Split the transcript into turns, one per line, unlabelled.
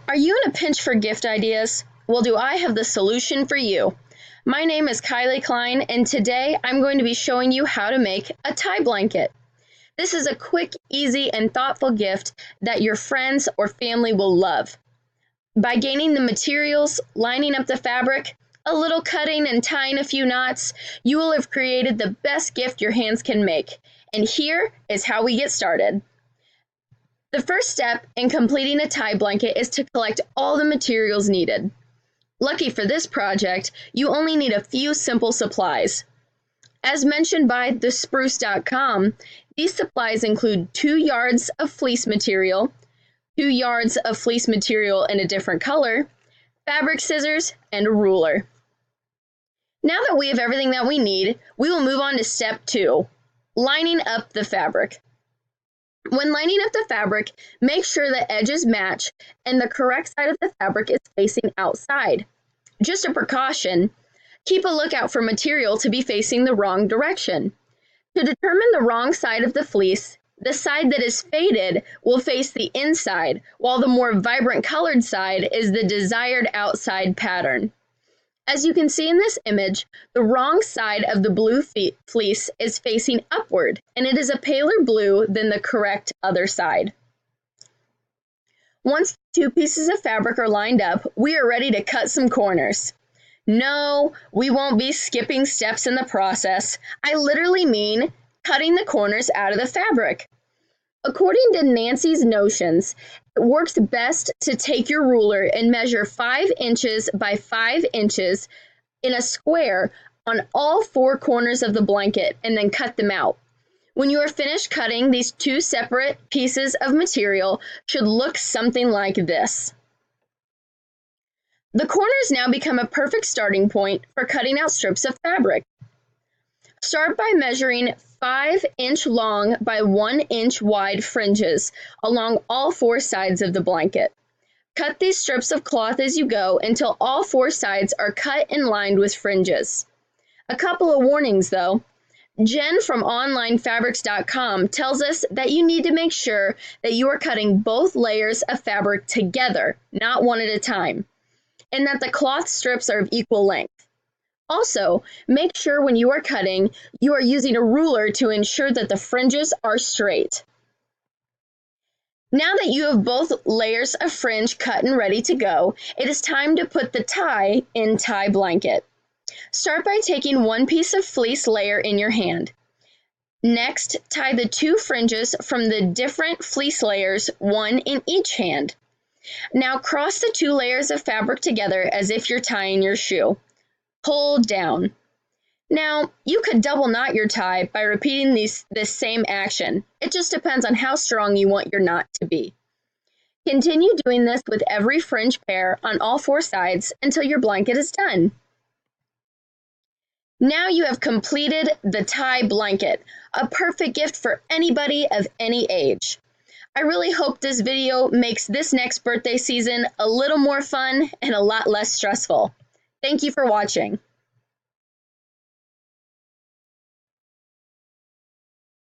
Are you in a pinch for gift ideas? Well, do I have the solution for you? My name is Kylie Klein, and today I'm going to be showing you how to make a tie blanket. This is a quick, easy, and thoughtful gift that your friends or family will love. By gaining the materials, lining up the fabric, a little cutting and tying a few knots, you will have created the best gift your hands can make. And here is how we get started. The first step in completing a tie blanket is to collect all the materials needed. Lucky for this project, you only need a few simple supplies. As mentioned by thespruce.com, these supplies include 2 yards of fleece material, 2 yards of fleece material in a different color, fabric scissors, and a ruler. Now that we have everything that we need, we will move on to step 2, lining up the fabric. When lining up the fabric, make sure the edges match and the correct side of the fabric is facing outside. Just a precaution, keep a lookout for material to be facing the wrong direction. To determine the wrong side of the fleece, the side that is faded will face the inside, while the more vibrant colored side is the desired outside pattern. As you can see in this image, the wrong side of the blue fleece is facing upward, and it is a paler blue than the correct other side. Once the 2 pieces of fabric are lined up, we are ready to cut some corners. No, we won't be skipping steps in the process. I literally mean cutting the corners out of the fabric. According to Nancy's Notions, it works best to take your ruler and measure 5 inches by 5 inches in a square on all 4 corners of the blanket and then cut them out. When you are finished cutting, these 2 separate pieces of material should look something like this. The corners now become a perfect starting point for cutting out strips of fabric. Start by measuring 5-inch long by 1-inch wide fringes along all 4 sides of the blanket. Cut these strips of cloth as you go until all 4 sides are cut and lined with fringes. A couple of warnings though. Jen from onlinefabrics.com tells us that you need to make sure that you are cutting both layers of fabric together, not one at a time, and that the cloth strips are of equal length. Also, make sure when you are cutting, you are using a ruler to ensure that the fringes are straight. Now that you have both layers of fringe cut and ready to go, it is time to put the tie in tie blanket. Start by taking 1 piece of fleece layer in your hand. Next, tie the 2 fringes from the different fleece layers, 1 in each hand. Now cross the 2 layers of fabric together as if you're tying your shoe. Pull down. Now, you could double knot your tie by repeating this same action. It just depends on how strong you want your knot to be. Continue doing this with every fringe pair on all 4 sides until your blanket is done. Now you have completed the tie blanket, a perfect gift for anybody of any age. I really hope this video makes this next birthday season a little more fun and a lot less stressful. Thank you for watching.